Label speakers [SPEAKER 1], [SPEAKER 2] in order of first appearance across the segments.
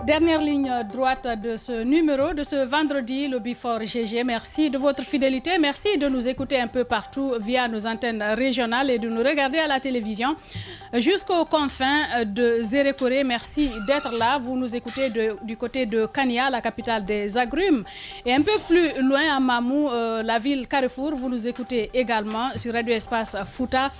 [SPEAKER 1] Dernière ligne droite de ce numéro, de ce vendredi, le Before GG. Merci de votre fidélité. Merci de nous écouter un peu partout via nos antennes régionales et de nous regarder à la télévision jusqu'aux confins de Zérékoré. Merci d'être là. Vous nous écoutez du côté de Kania, la capitale des agrumes. Et un peu plus loin à Mamou, la ville Carrefour, vous nous écoutez également sur Radio Espace Fouta.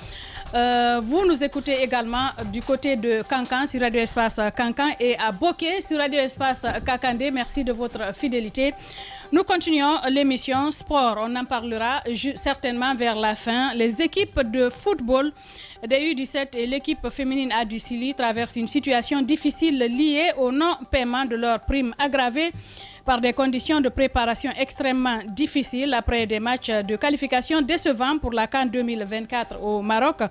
[SPEAKER 1] Vous nous écoutez également du côté de Kankan sur Radio Espace Kankan et à Boké sur Radio Espace Kakandé. Merci de votre fidélité. Nous continuons l'émission Sport. On en parlera certainement vers la fin. Les équipes de football des U17 et l'équipe féminine A du Sili traversent une situation difficile liée au non-paiement de leurs primes aggravées par des conditions de préparation extrêmement difficiles après des matchs de qualification décevants pour la CAN 2024 au Maroc.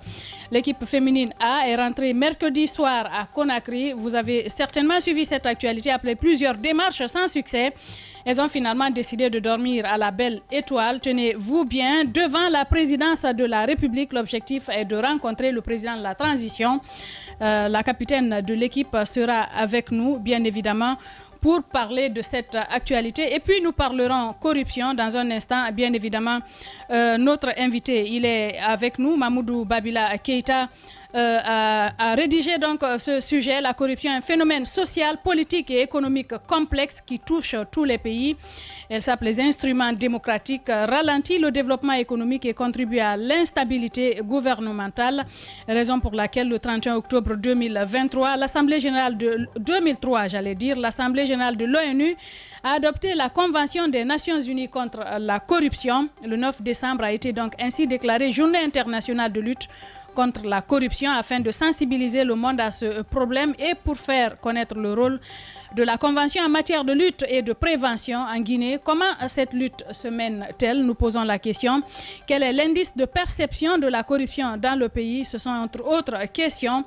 [SPEAKER 1] L'équipe féminine A est rentrée mercredi soir à Conakry. Vous avez certainement suivi cette actualité après plusieurs démarches sans succès. Elles ont finalement décidé de dormir à la belle étoile. Tenez-vous bien, devant la présidence de la République, l'objectif est de rencontrer le président de la transition. La capitaine de l'équipe sera avec nous, bien évidemment, pour parler de cette actualité. Et puis nous parlerons corruption dans un instant. Bien évidemment, notre invité, il est avec nous, Mamoudou Babila Keïta, a rédigé donc ce sujet. La corruption est un phénomène social, politique et économique complexe qui touche tous les pays. Elle s'appelle les instruments démocratiques, ralentit le développement économique et contribue à l'instabilité gouvernementale. Raison pour laquelle le 31 octobre 2023, l'Assemblée générale de 2003, l'Assemblée générale de l'ONU a adopté la Convention des Nations Unies contre la corruption. Le 9 décembre a été donc ainsi déclarée Journée internationale de lutte contre la corruption afin de sensibiliser le monde à ce problème et pour faire connaître le rôle de la Convention en matière de lutte et de prévention en Guinée. Comment cette lutte se mène-t-elle? Nous posons la question. Quel est l'indice de perception de la corruption dans le pays? Ce sont entre autres questions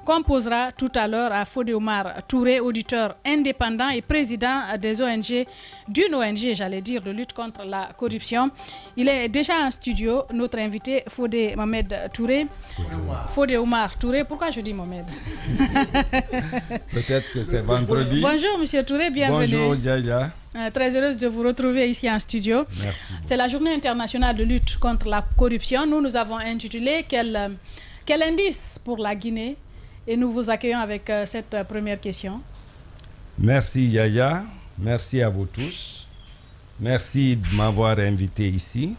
[SPEAKER 1] qu'on posera tout à l'heure à Fodé Oumar Touré, auditeur indépendant et président des ONG, d'une ONG, de lutte contre la corruption. Il est déjà en studio, notre invité Fodé Mohamed Touré. Fodé Oumar Touré, pourquoi je dis Mohamed?
[SPEAKER 2] Peut-être que c'est vendredi.
[SPEAKER 1] Bonjour Monsieur Touré, bienvenue.
[SPEAKER 2] Bonjour Yaya.
[SPEAKER 1] Très heureuse de vous retrouver ici en studio.
[SPEAKER 2] Merci.
[SPEAKER 1] C'est la journée internationale de lutte contre la corruption. Nous avons intitulé quel indice pour la Guinée? Et nous vous accueillons avec cette première question.
[SPEAKER 2] Merci Yaya, merci à vous tous. Merci de m'avoir invité ici.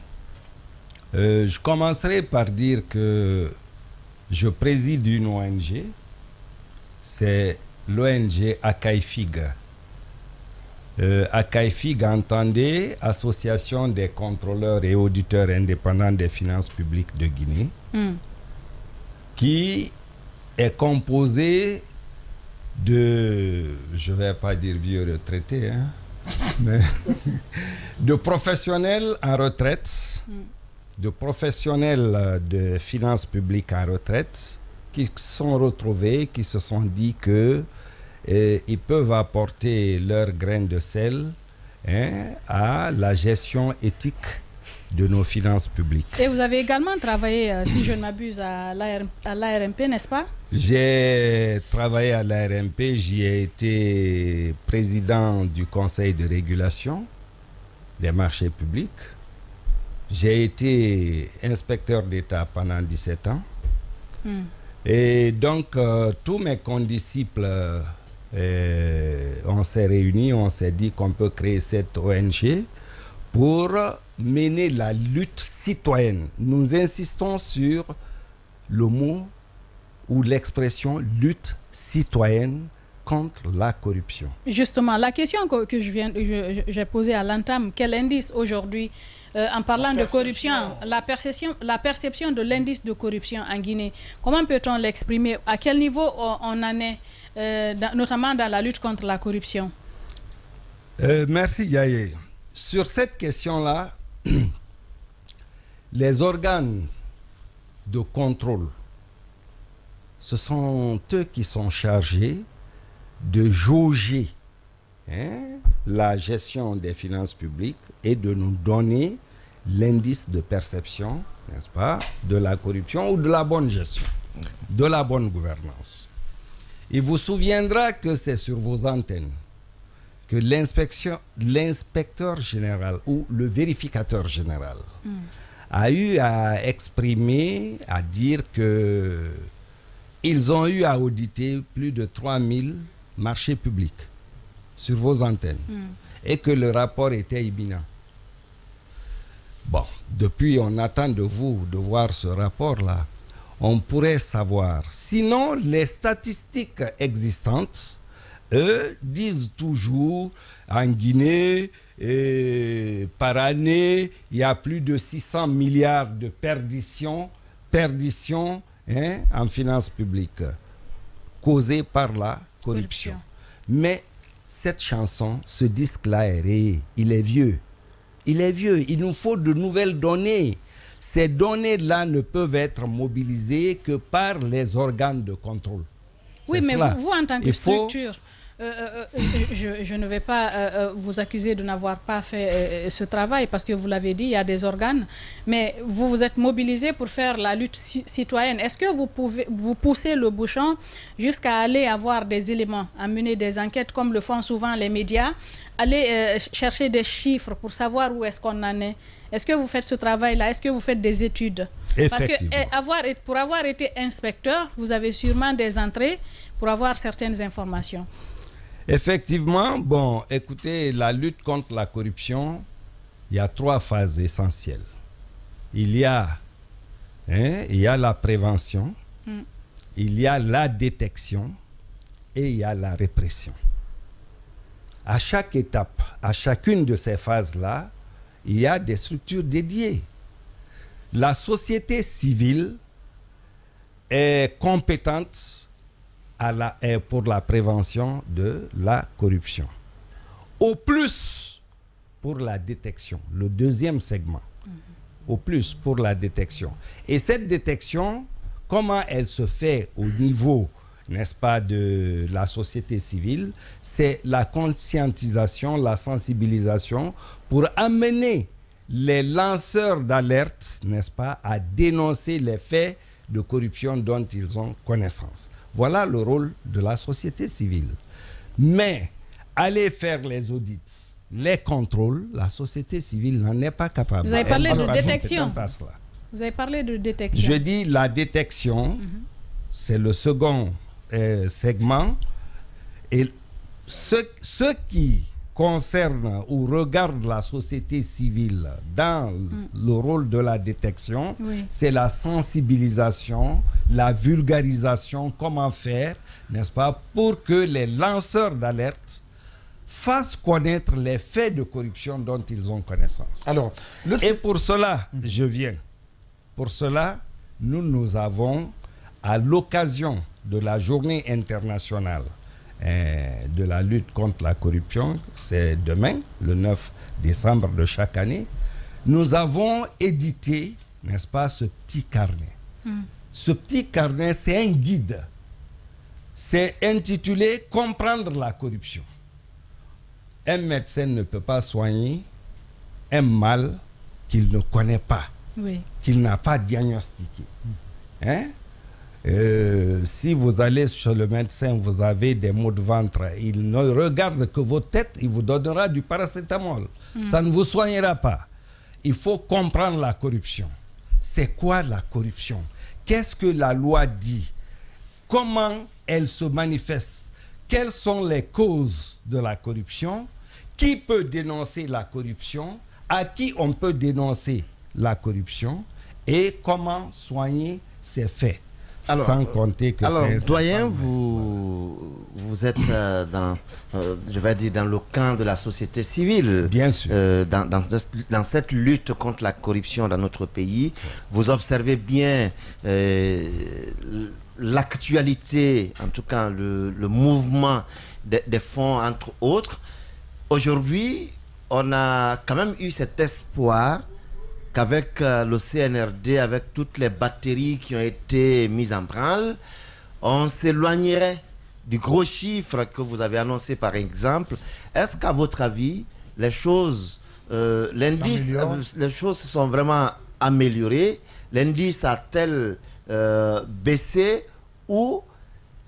[SPEAKER 2] Je commencerai par dire que je préside une ONG. C'est l'ONG ACAIFIG. ACAIFIG, entendez, Association des contrôleurs et auditeurs indépendants des finances publiques de Guinée, qui est composé de, je ne vais pas dire vieux retraités, mais de professionnels en retraite, de professionnels de finances publiques en retraite, qui se sont retrouvés, qui se sont dit que ils peuvent apporter leur grain de sel à la gestion éthique de nos finances publiques.
[SPEAKER 1] Et vous avez également travaillé, si je ne m'abuse, à l'ARMP, n'est-ce pas?
[SPEAKER 2] J'ai travaillé à l'ARMP, j'y ai été président du conseil de régulation des marchés publics. J'ai été inspecteur d'État pendant 17 ans. Et donc, tous mes condisciples, on s'est réunis, on s'est dit qu'on peut créer cette ONG pour mener la lutte citoyenne. Nous insistons sur le mot ou l'expression lutte citoyenne contre la corruption.
[SPEAKER 1] Justement, la question que j'ai posée à l'entame, quel indice aujourd'hui, en parlant de corruption, la perception de l'indice de corruption en Guinée, comment peut-on l'exprimer? À quel niveau on en est, notamment dans la lutte contre la corruption?
[SPEAKER 2] Merci Yaye. Sur cette question-là, les organes de contrôle, ce sont eux qui sont chargés de jauger la gestion des finances publiques et de nous donner l'indice de perception, n'est-ce pas, de la corruption ou de la bonne gestion, de la bonne gouvernance. Il vous souviendra que c'est sur vos antennes que l'inspecteur général ou le vérificateur général a eu à exprimer, à dire que ils ont eu à auditer plus de 3000 marchés publics sur vos antennes et que le rapport était imminent. Bon, depuis, on attend de vous de voir ce rapport-là. On pourrait savoir. Sinon, les statistiques existantes, eux, disent toujours, en Guinée, par année, il y a plus de 600 milliards de perditions en finances publiques, causées par la corruption. Mais cette chanson, ce disque-là est rayé. Il est vieux. Il nous faut de nouvelles données. Ces données-là ne peuvent être mobilisées que par les organes de contrôle.
[SPEAKER 1] Oui, mais vous, en tant que structure, je ne vais pas vous accuser de n'avoir pas fait ce travail parce que vous l'avez dit, il y a des organes, mais vous vous êtes mobilisé pour faire la lutte citoyenne. Est-ce que vous poussez le bouchon jusqu'à aller avoir des éléments, à mener des enquêtes comme le font souvent les médias, aller chercher des chiffres pour savoir où est-ce qu'on en est? Est-ce que vous faites ce travail-là? Est-ce que vous faites des études? Parce que pour avoir été inspecteur, vous avez sûrement des entrées pour avoir certaines informations.
[SPEAKER 2] Effectivement, bon, écoutez, la lutte contre la corruption, il y a 3 phases essentielles. Il y a la prévention, il y a la détection et il y a la répression. À chaque étape, à chacune de ces phases-là, il y a des structures dédiées. La société civile est compétente pour la prévention de la corruption. Au plus pour la détection, le deuxième segment. Au plus pour la détection. Et cette détection, comment elle se fait au niveau, n'est-ce pas, de la société civile? C'est la conscientisation, la sensibilisation pour amener les lanceurs d'alerte, n'est-ce pas, à dénoncer les faits de corruption dont ils ont connaissance. Voilà le rôle de la société civile. Mais aller faire les audits, les contrôles, la société civile n'en est pas capable.
[SPEAKER 1] Vous avez parlé de détection. Vous avez parlé de détection.
[SPEAKER 2] Je dis la détection, c'est le second segment. Et ce qui concerne ou regarde la société civile dans le rôle de la détection, c'est la sensibilisation, la vulgarisation, comment faire, n'est-ce pas, pour que les lanceurs d'alerte fassent connaître les faits de corruption dont ils ont connaissance. Alors, et pour cela, je viens. Pour cela, nous avons, à l'occasion de la journée internationale de la lutte contre la corruption, c'est demain, le 9 décembre de chaque année, nous avons édité, n'est-ce pas, ce petit carnet. Ce petit carnet, c'est un guide. C'est intitulé « Comprendre la corruption ». Un médecin ne peut pas soigner un mal qu'il ne connaît pas, qu'il n'a pas diagnostiqué. Si vous allez chez le médecin, vous avez des maux de ventre, il ne regarde que votre tête, il vous donnera du paracétamol. Ça ne vous soignera pas. Il faut comprendre la corruption. C'est quoi la corruption? Qu'est-ce que la loi dit? Comment elle se manifeste? Quelles sont les causes de la corruption? Qui peut dénoncer la corruption? À qui on peut dénoncer la corruption? Et comment soigner ces faits?
[SPEAKER 3] Alors,
[SPEAKER 2] sans compter que
[SPEAKER 3] doyen, vous êtes dans le camp de la société civile.
[SPEAKER 2] Bien sûr.
[SPEAKER 3] Dans cette lutte contre la corruption dans notre pays, vous observez bien l'actualité, en tout cas le mouvement des fonds, entre autres. Aujourd'hui, on a quand même eu cet espoir qu'avec le CNRD, avec toutes les batteries qui ont été mises en branle, on s'éloignerait du gros chiffre que vous avez annoncé par exemple. Est-ce qu'à votre avis, les choses, les choses se sont vraiment améliorées? L'indice a-t-elle baissé ou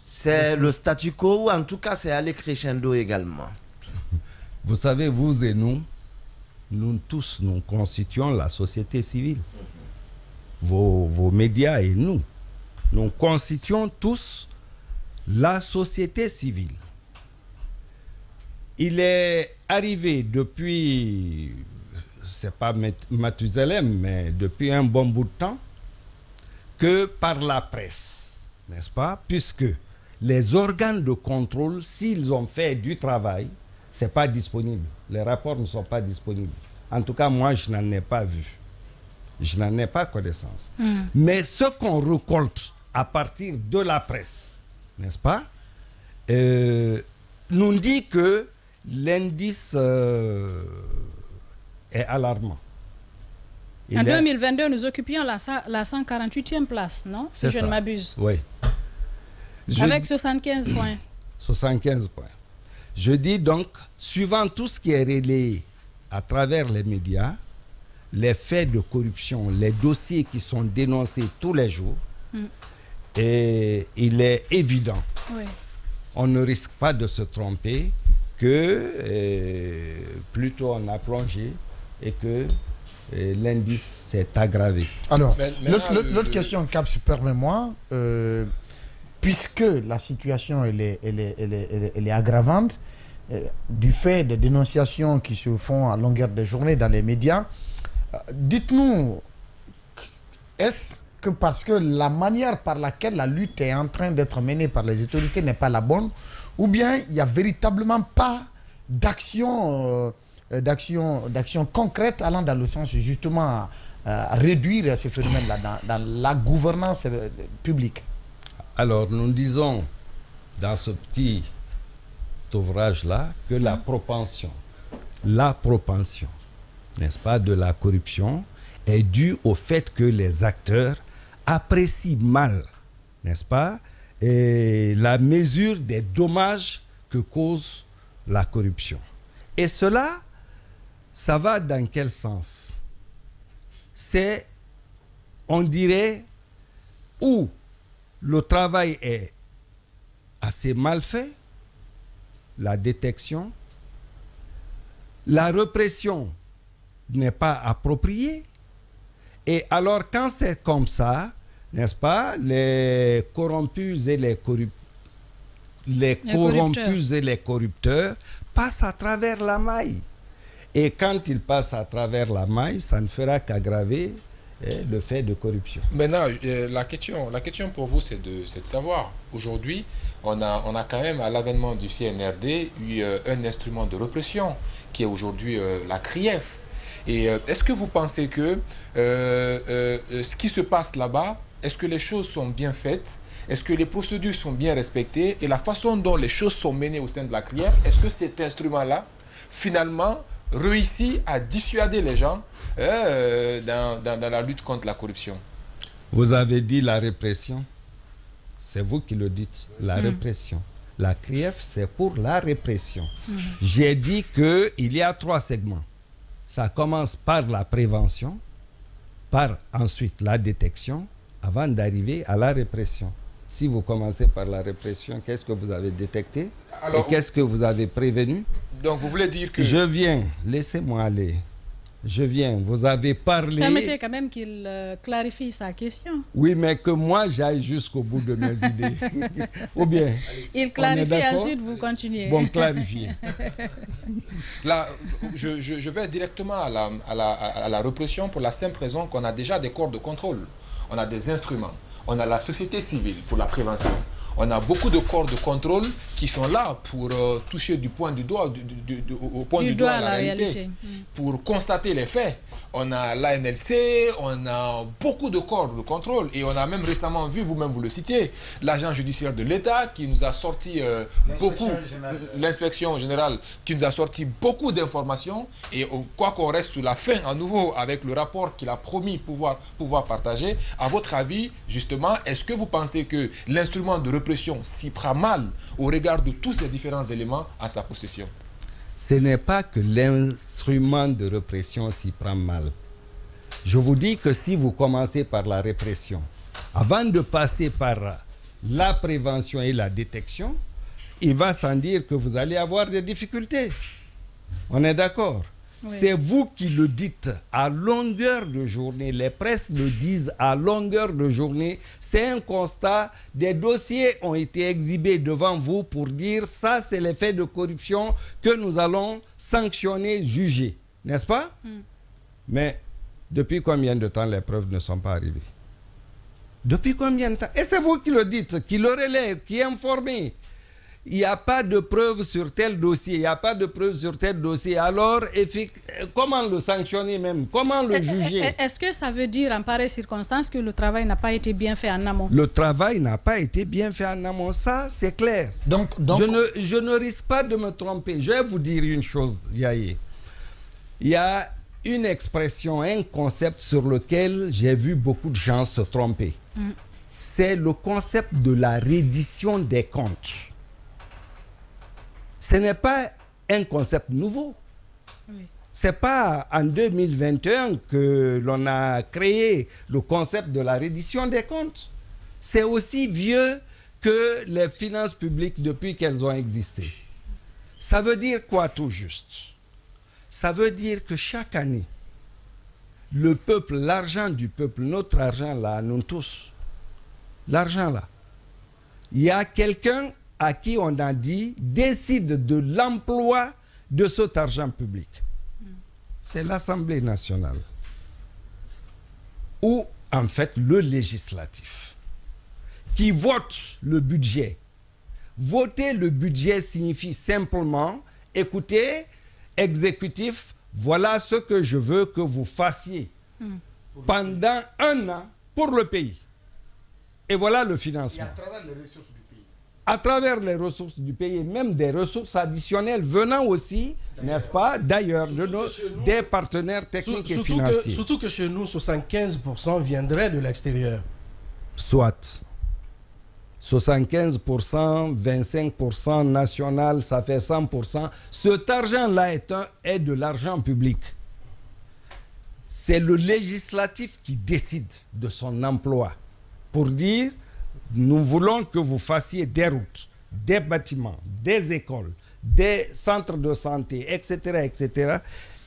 [SPEAKER 3] C'est le statu quo ou en tout cas c'est aller crescendo également?
[SPEAKER 2] Vous savez, vous et nous tous, nous constituons la société civile. Vos médias et nous constituons tous la société civile. Il est arrivé depuis, c'est pas Mathusalem, mais depuis un bon bout de temps, que par la presse, n'est-ce pas, puisque les organes de contrôle, s'ils ont fait du travail, ce n'est pas disponible. Les rapports ne sont pas disponibles. En tout cas, moi, je n'en ai pas vu. Je n'en ai pas connaissance. Mais ce qu'on récolte à partir de la presse, n'est-ce pas, nous dit que l'indice est alarmant.
[SPEAKER 1] En 2022, nous occupions la 148e place, non? Si je ne m'abuse.
[SPEAKER 2] Oui.
[SPEAKER 1] Avec 75 points.
[SPEAKER 2] 75 points. Je dis donc, suivant tout ce qui est relayé à travers les médias, les faits de corruption, les dossiers qui sont dénoncés tous les jours, et il est évident, on ne risque pas de se tromper, que plutôt on a plongé et que l'indice s'est aggravé.
[SPEAKER 4] Alors, l'autre question, Cap, permets-moi, puisque la situation elle est aggravante, du fait des dénonciations qui se font à longueur de journée dans les médias, dites-nous, est-ce que parce que la manière par laquelle la lutte est en train d'être menée par les autorités n'est pas la bonne, ou bien il n'y a véritablement pas d'action concrète allant dans le sens justement à réduire ce phénomène-là dans la gouvernance publique?
[SPEAKER 2] Alors, nous disons dans ce petit ouvrage-là que la propension, n'est-ce pas, de la corruption est due au fait que les acteurs apprécient mal, n'est-ce pas, et la mesure des dommages que cause la corruption. Et cela, ça va dans quel sens? C'est, on dirait, où le travail est assez mal fait, la détection, la répression n'est pas appropriée, et alors quand c'est comme ça, n'est-ce pas, les corrompus et les corrupteurs passent à travers la maille. Et quand ils passent à travers la maille, ça ne fera qu'aggraver le fait de corruption.
[SPEAKER 5] Maintenant, la question pour vous, c'est de savoir, aujourd'hui, on a quand même, à l'avènement du CNRD, eu un instrument de répression, qui est aujourd'hui la CRIEF. Et est-ce que vous pensez que ce qui se passe là-bas, est-ce que les choses sont bien faites? Est-ce que les procédures sont bien respectées? Et la façon dont les choses sont menées au sein de la CRIEF, est-ce que cet instrument-là, finalement, réussit à dissuader les gens dans la lutte contre la corruption?
[SPEAKER 2] Vous avez dit la répression. C'est vous qui le dites, la répression. La CRIEF, c'est pour la répression. J'ai dit qu'il y a 3 segments. Ça commence par la prévention, par ensuite la détection, avant d'arriver à la répression. Si vous commencez par la répression, qu'est-ce que vous avez détecté? Alors, et qu'est-ce que vous avez prévenu?
[SPEAKER 5] Donc vous voulez dire que...
[SPEAKER 2] Je viens, laissez-moi aller. Je viens, vous avez parlé...
[SPEAKER 1] Permettez quand même qu'il clarifie sa question.
[SPEAKER 2] Oui, mais que moi j'aille jusqu'au bout de mes idées. Ou bien...
[SPEAKER 1] Il clarifie, ensuite vous continuez.
[SPEAKER 2] Bon, clarifiez.
[SPEAKER 5] Là, je vais directement à la répression pour la simple raison qu'on a déjà des corps de contrôle. On a des instruments. On a la société civile pour la prévention. On a beaucoup de corps de contrôle qui sont là pour toucher du point du doigt, au point du doigt à la réalité. Pour constater les faits. On a l'ANLC, on a beaucoup de corps de contrôle et on a même récemment vu, vous-même vous le citiez, l'agent judiciaire de l'État qui nous a sorti l'inspection générale qui nous a sorti beaucoup d'informations et quoi qu'on reste sous la fin à nouveau avec le rapport qu'il a promis pouvoir partager, à votre avis, justement, est-ce que vous pensez que l'instrument de répression s'y prend mal au regard de tous ces différents éléments à sa possession?
[SPEAKER 2] Ce n'est pas que l'instrument de répression s'y prend mal. Je vous dis que si vous commencez par la répression, avant de passer par la prévention et la détection, il va sans dire que vous allez avoir des difficultés. On est d'accord? Oui. C'est vous qui le dites à longueur de journée. Les presses le disent à longueur de journée. C'est un constat. Des dossiers ont été exhibés devant vous pour dire ça, c'est l'effet de corruption que nous allons sanctionner, juger. N'est-ce pas? Mais depuis combien de temps les preuves ne sont pas arrivées? Depuis combien de temps? Et c'est vous qui le dites, qui le relève, qui est informé. Il n'y a pas de preuves sur tel dossier, il n'y a pas de preuves sur tel dossier. Alors, comment le sanctionner même? Comment le juger?
[SPEAKER 1] Est-ce que ça veut dire en pareille circonstance que le travail n'a pas été bien fait en amont?
[SPEAKER 2] Le travail n'a pas été bien fait en amont, ça c'est clair. Donc... Je ne risque pas de me tromper. Je vais vous dire une chose, Yaye. Il y a une expression, un concept sur lequel j'ai vu beaucoup de gens se tromper. C'est le concept de la reddition des comptes. Ce n'est pas un concept nouveau. Oui. Ce n'est pas en 2021 que l'on a créé le concept de la reddition des comptes. C'est aussi vieux que les finances publiques depuis qu'elles ont existé. Ça veut dire quoi tout juste? Ça veut dire que chaque année, le peuple, l'argent du peuple, notre argent là, nous tous, l'argent là, il y a quelqu'un à qui on a dit décide de l'emploi de cet argent public. C'est l'Assemblée nationale. Ou en fait le législatif qui vote le budget. Voter le budget signifie simplement, écoutez, exécutif, voilà ce que je veux que vous fassiez pendant un an pour le pays. Et voilà le financement.
[SPEAKER 4] Et à travers les ressources du pays.
[SPEAKER 2] À travers les ressources du pays, et même des ressources additionnelles venant aussi, n'est-ce pas, d'ailleurs, des partenaires techniques et financiers.
[SPEAKER 6] Surtout que chez nous, 75% viendraient de l'extérieur.
[SPEAKER 2] Soit. 75%, 25% national, ça fait 100%. Cet argent-là est de l'argent public. C'est le législatif qui décide de son emploi pour dire nous voulons que vous fassiez des routes, des bâtiments, des écoles, des centres de santé, etc., etc.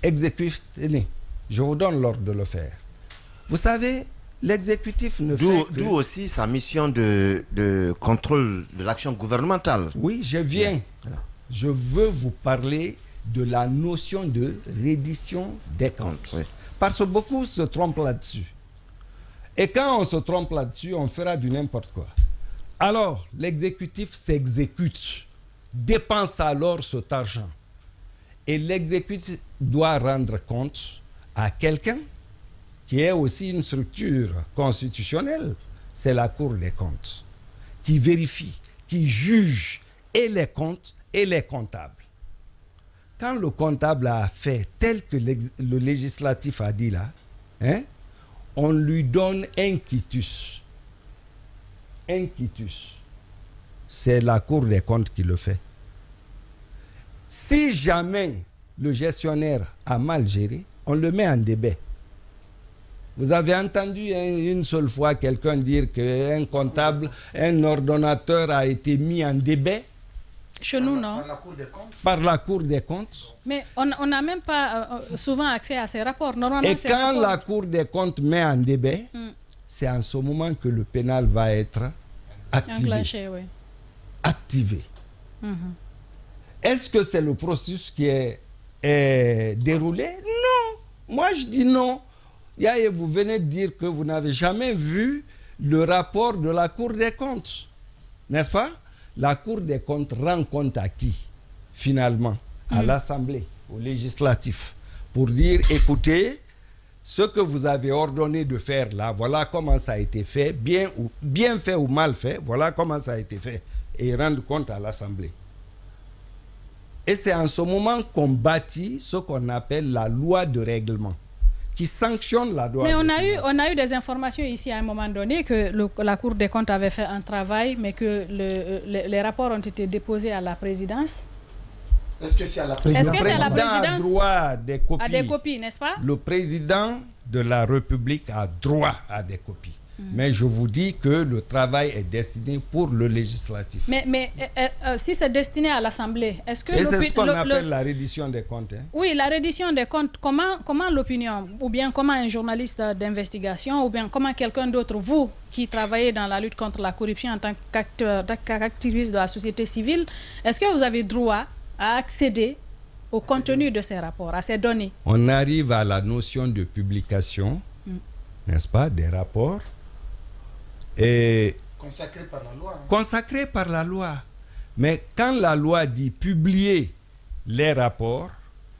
[SPEAKER 2] Exécutif, tenez, je vous donne l'ordre de le faire. Vous savez, l'exécutif ne fait que...
[SPEAKER 3] D'où aussi sa mission de contrôle de l'action gouvernementale.
[SPEAKER 2] Oui, je viens. Je veux vous parler de la notion de reddition des comptes. Oui. Parce que beaucoup se trompent là-dessus. Et quand on se trompe là-dessus, on fera du n'importe quoi. Alors, l'exécutif s'exécute, dépense alors cet argent. Et l'exécutif doit rendre compte à quelqu'un qui est aussi une structure constitutionnelle, c'est la Cour des comptes, qui vérifie, qui juge et les comptes et les comptables. Quand le comptable a fait tel que le législatif a dit là, hein, on lui donne un quitus. Un quitus. C'est la Cour des comptes qui le fait. Si jamais le gestionnaire a mal géré, on le met en débat. Vous avez entendu une seule fois quelqu'un dire qu'un comptable, un ordonnateur a été mis en débat?
[SPEAKER 1] Chez nous, non.
[SPEAKER 4] Par la Cour des comptes.
[SPEAKER 2] Par la Cour des comptes.
[SPEAKER 1] Mais on n'a même pas souvent accès à ces rapports. Normalement,
[SPEAKER 2] et quand la Cour des comptes met en débat, c'est en ce moment que le pénal va être activé.
[SPEAKER 1] Enclenché, oui.
[SPEAKER 2] Activé. Est-ce que c'est le processus qui est déroulé? Non. Moi, je dis non. Yaye, vous venez de dire que vous n'avez jamais vu le rapport de la Cour des comptes. N'est-ce pas? La Cour des comptes rend compte à qui? Finalement, à l'Assemblée, au législatif, pour dire, écoutez, ce que vous avez ordonné de faire là, voilà comment ça a été fait, bien fait ou mal fait, voilà comment ça a été fait, et rendre compte à l'Assemblée. Et c'est en ce moment qu'on bâtit ce qu'on appelle la loi de règlement, qui sanctionne la loi.
[SPEAKER 1] Mais on a eu des informations ici à un moment donné que la Cour des comptes avait fait un travail, mais que les rapports ont été déposés à la présidence.
[SPEAKER 4] Est-ce que c'est à la présidence?
[SPEAKER 1] Est-ce que c'est à la présidence?
[SPEAKER 2] A droit à des copies.
[SPEAKER 1] À des copies, n'est-ce pas?
[SPEAKER 2] Le président de la République a droit à des copies. Mais je vous dis que le travail est destiné pour le législatif.
[SPEAKER 1] Mais si c'est destiné à l'Assemblée, est-ce que...
[SPEAKER 2] Et c'est ce qu'on appelle la reddition des comptes. Hein?
[SPEAKER 1] Oui, la reddition des comptes. Comment l'opinion, ou bien comment un journaliste d'investigation, ou bien comment quelqu'un d'autre, vous, qui travaillez dans la lutte contre la corruption en tant qu'activiste de la société civile, est-ce que vous avez droit à accéder au contenu de ces rapports, à ces données?
[SPEAKER 2] On arrive à la notion de publication, n'est-ce pas, des rapports. Et
[SPEAKER 4] consacré par la loi. Hein.
[SPEAKER 2] Consacré par la loi. Mais quand la loi dit publier les rapports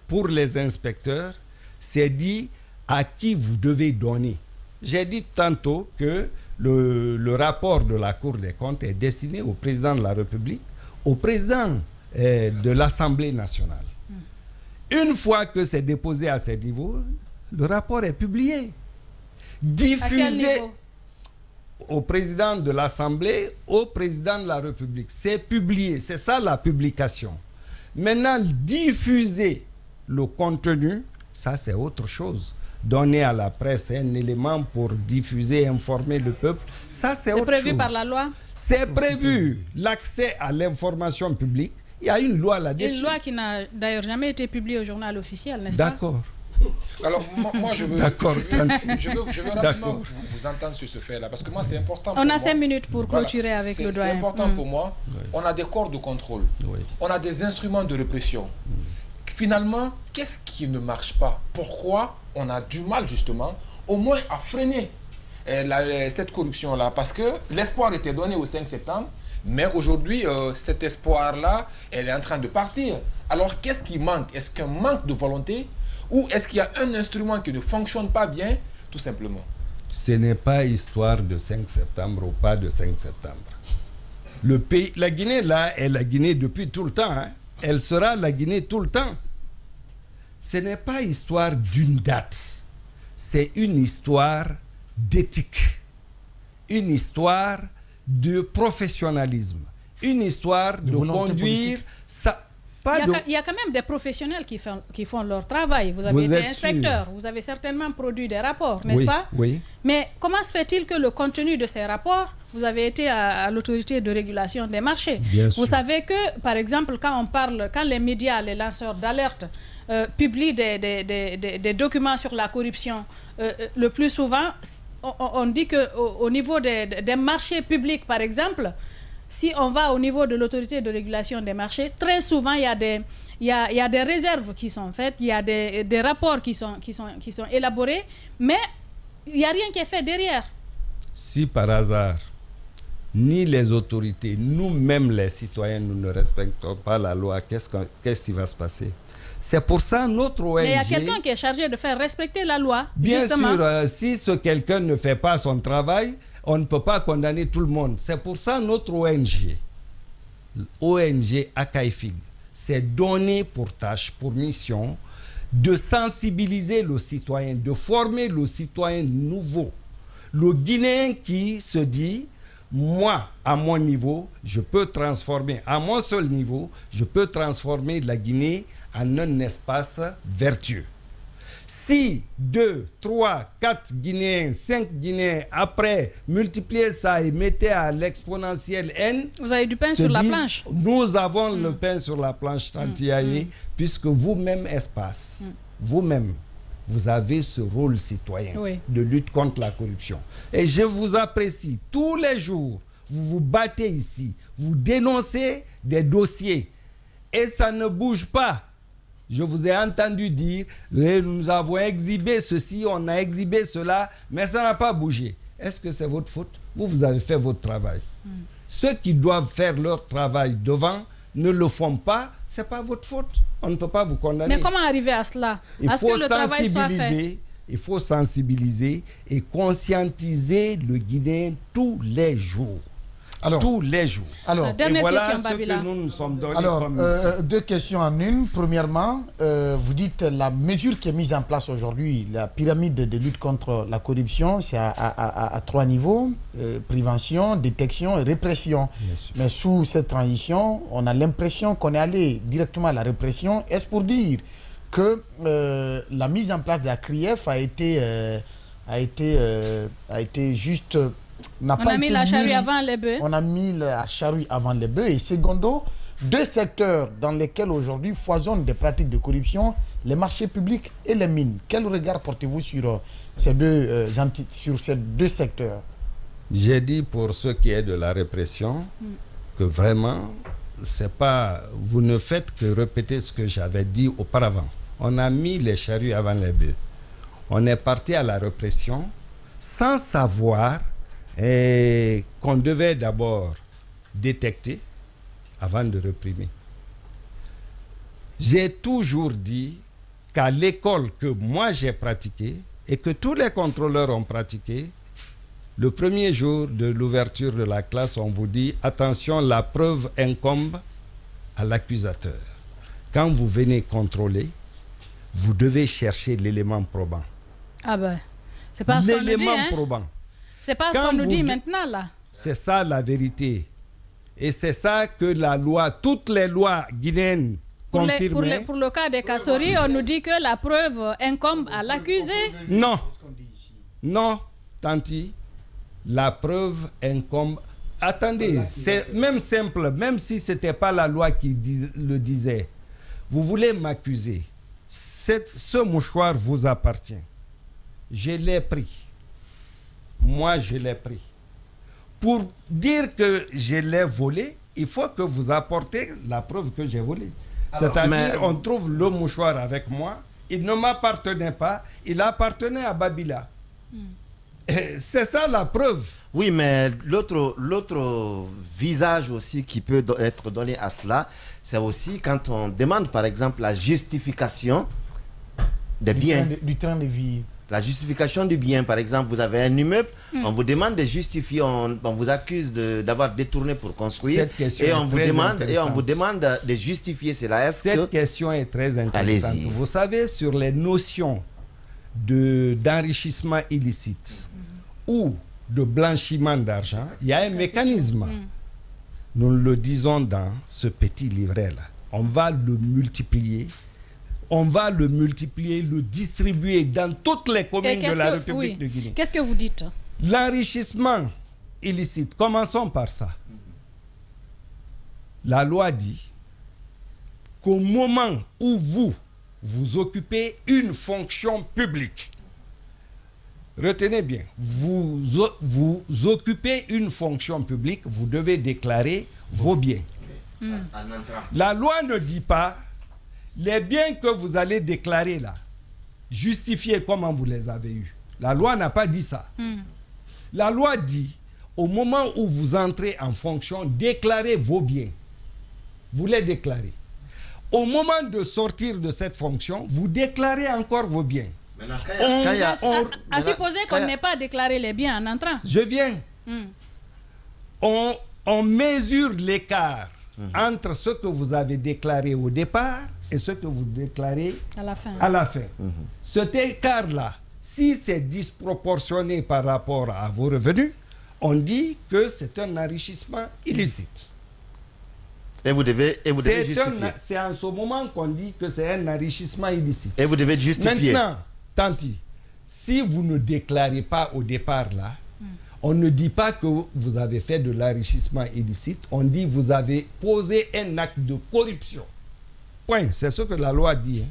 [SPEAKER 2] pour les inspecteurs, c'est dit à qui vous devez donner. J'ai dit tantôt que le rapport de la Cour des comptes est destiné au président de la République, au président de l'Assemblée nationale. Une fois que c'est déposé à ce niveau, le rapport est publié. Diffusé. À quel niveau? Au président de l'Assemblée, au président de la République. C'est publié, c'est ça la publication. Maintenant, diffuser le contenu, ça c'est autre chose. Donner à la presse un élément pour diffuser, informer le peuple, ça c'est autre chose.
[SPEAKER 1] C'est prévu par la loi?
[SPEAKER 2] C'est prévu. L'accès à l'information publique, il y a une loi là-dessus.
[SPEAKER 1] Une loi qui n'a d'ailleurs jamais été publiée au journal officiel, n'est-ce pas?
[SPEAKER 2] D'accord.
[SPEAKER 5] Alors, moi, je veux rapidement vous entendre sur ce fait-là, parce que moi, c'est important.
[SPEAKER 1] On a 5 minutes pour clôturer avec le doyen.
[SPEAKER 5] C'est important pour moi. On a des corps de contrôle. On a des instruments de répression. Finalement, qu'est-ce qui ne marche pas? Pourquoi on a du mal, justement, au moins à freiner cette corruption-là? Parce que l'espoir était donné au 5 septembre, mais aujourd'hui, cet espoir-là, elle est en train de partir. Alors, qu'est-ce qui manque? Est-ce qu'un manque de volonté? Ou est-ce qu'il y a un instrument qui ne fonctionne pas bien, tout simplement?
[SPEAKER 2] Ce n'est pas histoire de 5 septembre ou pas de 5 septembre. Le pays, la Guinée, là, est la Guinée depuis tout le temps. Hein. Elle sera la Guinée tout le temps. Ce n'est pas histoire d'une date. C'est une histoire d'éthique. Une histoire de professionnalisme. Une histoire de conduire ça.
[SPEAKER 1] Il y a quand même des professionnels qui font leur travail. Vous avez été inspecteur, vous avez certainement produit des rapports, n'est-ce pas? Oui. Mais comment se fait-il que le contenu de ces rapports, vous avez été à l'autorité de régulation des marchés. Vous savez que, par exemple, quand les médias, les lanceurs d'alerte publient des documents sur la corruption, le plus souvent, on dit qu'au niveau des marchés publics, par exemple, si on va au niveau de l'autorité de régulation des marchés, très souvent, il y a des réserves qui sont faites, il y a des rapports qui sont élaborés, mais il n'y a rien qui est fait derrière.
[SPEAKER 2] Si par hasard, ni les autorités, nous-mêmes les citoyens, nous ne respectons pas la loi, qu'est-ce qui va se passer? C'est pour ça notre ONG...
[SPEAKER 1] Mais il y a quelqu'un qui est chargé de faire respecter la loi.
[SPEAKER 2] Bien sûr, si ce quelqu'un ne fait pas son travail, on ne peut pas condamner tout le monde. C'est pour ça notre ONG, ACAIFIG, s'est donné pour tâche, pour mission, de sensibiliser le citoyen, de former le citoyen nouveau. Le Guinéen qui se dit, moi, à mon niveau, je peux transformer, à mon seul niveau, je peux transformer la Guinée en un espace vertueux. Si 2, 3, 4 Guinéens, 5 Guinéens, après, multipliez ça et mettez à l'exponentielle N...
[SPEAKER 1] Vous avez du pain sur la planche.
[SPEAKER 2] Nous avons le pain sur la planche, Tantiaye, puisque vous-même, espace, vous-même, vous avez ce rôle citoyen de lutte contre la corruption. Et je vous apprécie. Tous les jours, vous vous battez ici, vous dénoncez des dossiers et ça ne bouge pas. Je vous ai entendu dire, nous avons exhibé ceci, on a exhibé cela, mais ça n'a pas bougé. Est-ce que c'est votre faute? Vous avez fait votre travail. Ceux qui doivent faire leur travail devant ne le font pas, ce n'est pas votre faute. On ne peut pas vous condamner.
[SPEAKER 1] Mais comment arriver à cela?
[SPEAKER 2] Il faut sensibiliser et conscientiser le Guinéen tous les jours. Alors, tous les jours.
[SPEAKER 1] Alors,
[SPEAKER 2] et voilà ce que nous nous sommes donnés.
[SPEAKER 4] Alors, deux questions en une. Premièrement, vous dites la mesure qui est mise en place aujourd'hui, la pyramide de lutte contre la corruption, c'est à 3 niveaux, prévention, détection et répression. Mais sous cette transition, on a l'impression qu'on est allé directement à la répression. Est-ce pour dire que la mise en place de la CRIEF a été a été juste...
[SPEAKER 1] On a mis la charrue avant les bœufs.
[SPEAKER 4] On a mis la charrue avant les bœufs. Et secondo, deux secteurs dans lesquels aujourd'hui foisonnent des pratiques de corruption, les marchés publics et les mines. Quel regard portez-vous sur ces deux secteurs?
[SPEAKER 2] J'ai dit pour ce qui est de la répression que vraiment, c'est pas, vous ne faites que répéter ce que j'avais dit auparavant. On a mis les charrues avant les bœufs. On est parti à la répression sans savoir qu'on devait d'abord détecter avant de réprimer. J'ai toujours dit qu'à l'école que moi j'ai pratiqué et que tous les contrôleurs ont pratiqué, le premier jour de l'ouverture de la classe, on vous dit attention, la preuve incombe à l'accusateur. Quand vous venez contrôler, vous devez chercher l'élément probant.
[SPEAKER 1] Ah ben, c'est pas ce qu'on nous dit,
[SPEAKER 2] l'élément probant.
[SPEAKER 1] C'est pas ce qu'on nous dit maintenant, là.
[SPEAKER 2] C'est ça la vérité. Et c'est ça que la loi, toutes les lois guinéennes confirment.
[SPEAKER 1] Pour le cas des Kassori, on nous dit que la preuve incombe à l'accusé.
[SPEAKER 2] Non. Non, Tanti. La preuve incombe. Attendez, c'est même simple, même si ce n'était pas la loi qui le disait. Vous voulez m'accuser. Ce mouchoir vous appartient. Je l'ai pris. Moi, je l'ai pris. Pour dire que je l'ai volé, il faut que vous apportez la preuve que j'ai volé. C'est-à-dire, on trouve le mouchoir avec moi. Il ne m'appartenait pas. Il appartenait à Babila. C'est ça la preuve.
[SPEAKER 3] Oui, mais l'autre visage aussi qui peut être donné à cela, c'est aussi quand on demande, par exemple, la justification des biens.
[SPEAKER 4] Du train de vie.
[SPEAKER 3] La justification du bien, par exemple, vous avez un immeuble, on vous demande de justifier, on vous accuse d'avoir détourné pour construire, et on vous demande de justifier cela.
[SPEAKER 2] Cette question est très intéressante. Vous savez, sur les notions d'enrichissement illicite ou de blanchiment d'argent, il y a un mécanisme. Nous le disons dans ce petit livret-là. On va le multiplier. On va le multiplier, le distribuer dans toutes les communes de la République de Guinée.
[SPEAKER 1] Qu'est-ce que vous dites?
[SPEAKER 2] L'enrichissement illicite, commençons par ça. La loi dit qu'au moment où vous occupez une fonction publique, retenez bien, vous occupez une fonction publique, vous devez déclarer vos biens. La loi ne dit pas les biens que vous allez déclarer là, justifiez comment vous les avez eus. La loi n'a pas dit ça. La loi dit, au moment où vous entrez en fonction, déclarez vos biens. Vous les déclarez. Au moment de sortir de cette fonction, vous déclarez encore vos biens.
[SPEAKER 1] À supposer qu'on n'ait pas déclaré les biens en entrant.
[SPEAKER 2] Je viens. On mesure l'écart entre ce que vous avez déclaré au départ et ce que vous déclarez à la fin. Cet écart-là, si c'est disproportionné par rapport à vos revenus, on dit que c'est un enrichissement illicite.
[SPEAKER 3] Et vous devez justifier.
[SPEAKER 2] C'est en ce moment qu'on dit que c'est un enrichissement illicite.
[SPEAKER 3] Et vous devez justifier.
[SPEAKER 2] Maintenant, Tanti, si vous ne déclarez pas au départ là, on ne dit pas que vous avez fait de l'enrichissement illicite, on dit que vous avez posé un acte de corruption. Point. C'est ce que la loi dit.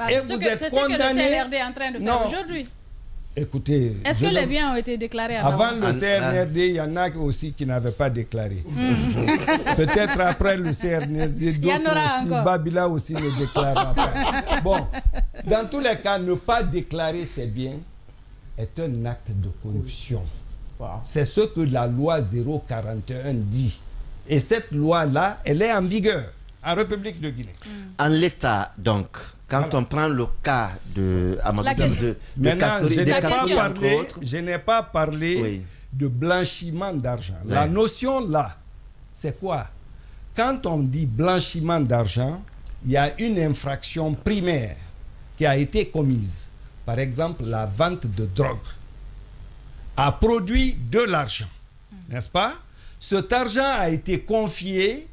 [SPEAKER 1] C'est ce que le CNRD est en train de faire aujourd'hui.
[SPEAKER 2] Écoutez,
[SPEAKER 1] est-ce que les biens ont été déclarés
[SPEAKER 2] avant le CNRD, il y en a aussi qui n'avaient pas déclaré. Peut-être après le CNRD, d'autres aussi, Babila aussi ne déclarera pas. Bon, dans tous les cas, ne pas déclarer ses biens est un acte de corruption. C'est ce que la loi 041 dit. Et cette loi-là, elle est en vigueur en République de Guinée.
[SPEAKER 3] En l'état, donc, quand on prend le cas de
[SPEAKER 2] Kassori, je n'ai pas parlé de blanchiment d'argent. La notion là, c'est quoi? Quand on dit blanchiment d'argent, il y a une infraction primaire qui a été commise. Par exemple, la vente de drogue a produit de l'argent, n'est-ce pas? Cet argent a été confié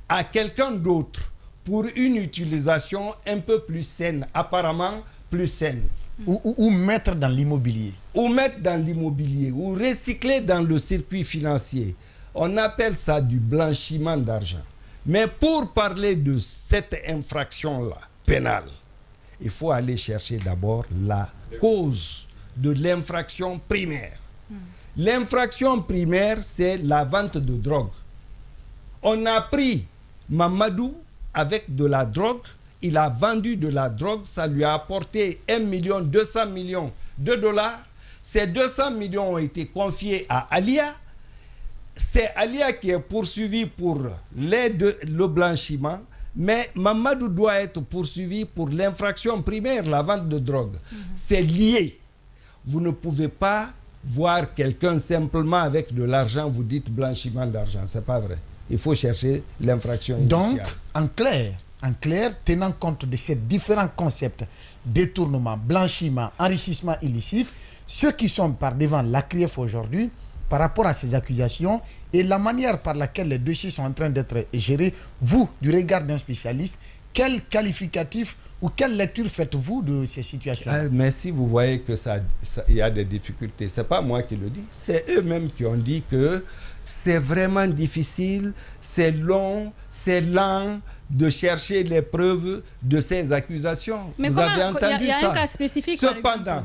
[SPEAKER 2] à quelqu'un d'autre pour une utilisation un peu plus saine, apparemment plus saine.
[SPEAKER 4] ou mettre dans l'immobilier.
[SPEAKER 2] Ou mettre dans l'immobilier, ou recycler dans le circuit financier. On appelle ça du blanchiment d'argent. Mais pour parler de cette infraction-là, pénale, il faut aller chercher d'abord la cause de l'infraction primaire. L'infraction primaire, c'est la vente de drogue. On a pris Mamadou avec de la drogue, il a vendu de la drogue, ça lui a apporté 1,2 million de dollars. Ces 200 millions ont été confiés à Alia. C'est Alia qui est poursuivi pour le blanchiment, mais Mamadou doit être poursuivi pour l'infraction primaire, la vente de drogue. C'est lié. Vous ne pouvez pas voir quelqu'un simplement avec de l'argent, vous dites blanchiment d'argent. Ce n'est pas vrai. Il faut chercher l'infraction initiale.
[SPEAKER 4] Donc, en clair, tenant compte de ces différents concepts, détournement, blanchiment, enrichissement illicite, ceux qui sont par devant la CRIEF aujourd'hui, par rapport à ces accusations et la manière par laquelle les dossiers sont en train d'être gérés, vous, du regard d'un spécialiste, quel qualificatif ou quelle lecture faites-vous de ces situations?
[SPEAKER 2] Mais si vous voyez que il y a des difficultés, ce n'est pas moi qui le dis, c'est eux-mêmes qui ont dit que c'est vraiment difficile, c'est long, c'est lent de chercher les preuves de ces accusations.
[SPEAKER 1] Mais
[SPEAKER 2] vous avez entendu
[SPEAKER 1] il y a
[SPEAKER 2] ça.
[SPEAKER 1] Un cas spécifique.
[SPEAKER 2] Cependant,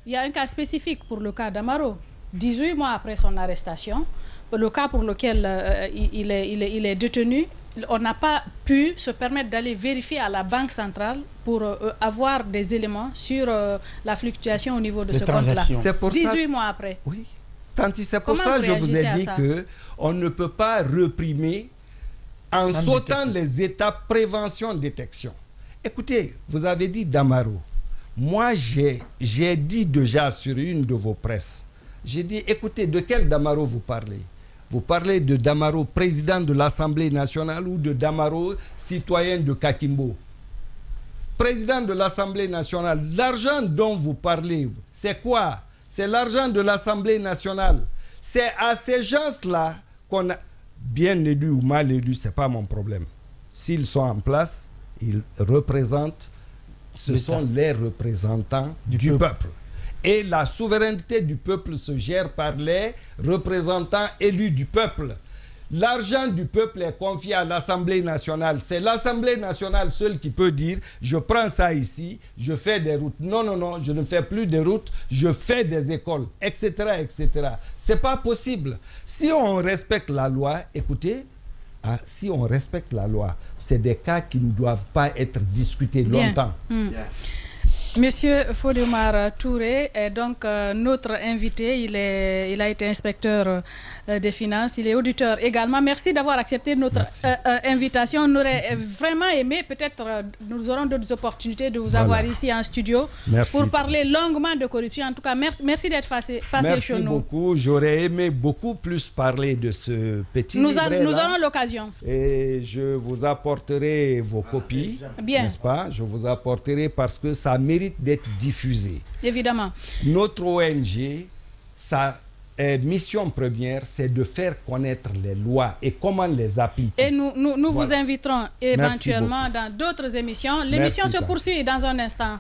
[SPEAKER 1] il y a un cas spécifique pour le cas d'Amaro. 18 mois après son arrestation, le cas pour lequel il est détenu, on n'a pas pu se permettre d'aller vérifier à la Banque centrale pour avoir des éléments sur la fluctuation au niveau de ce compte-là. 18 mois après.
[SPEAKER 2] Oui. C'est pour ça que je vous ai dit qu'on ne peut pas réprimer en sautant les étapes prévention-détection. Écoutez, vous avez dit Damaro. Moi, j'ai dit déjà sur une de vos presses, j'ai dit, écoutez, de quel Damaro vous parlez? Vous parlez de Damaro, président de l'Assemblée nationale, ou de Damaro, citoyen de Kakimbo? Président de l'Assemblée nationale, l'argent dont vous parlez, c'est quoi? C'est l'argent de l'Assemblée nationale. C'est à ces gens-là qu'on a, bien élus ou mal élus, ce n'est pas mon problème. S'ils sont en place, ils représentent, ce sont les représentants du peuple. Et la souveraineté du peuple se gère par les représentants élus du peuple. L'argent du peuple est confié à l'Assemblée nationale. C'est l'Assemblée nationale seule qui peut dire « je prends ça ici, je fais des routes ». Non, non, non, je ne fais plus de routes, je fais des écoles, etc., etc. Ce n'est pas possible. Si on respecte la loi, écoutez, si on respecte la loi, c'est des cas qui ne doivent pas être discutés longtemps.
[SPEAKER 1] Monsieur Fodémar Touré est donc notre invité. Il a été inspecteur des finances. Il est auditeur également. Merci d'avoir accepté notre invitation. On aurait vraiment aimé, peut-être nous aurons d'autres opportunités de vous avoir ici en studio pour parler longuement de corruption. En tout cas, merci d'être passé chez nous.
[SPEAKER 2] Merci beaucoup. J'aurais aimé beaucoup plus parler de ce petit livret-là.
[SPEAKER 1] Nous aurons l'occasion.
[SPEAKER 2] Et je vous apporterai vos copies, n'est-ce pas? Je vous apporterai parce que ça mérite d'être diffusé.
[SPEAKER 1] Évidemment.
[SPEAKER 2] Notre ONG, sa mission première, c'est de faire connaître les lois et comment les appliquer.
[SPEAKER 1] Et nous vous inviterons éventuellement dans d'autres émissions. L'émission se poursuit dans un instant.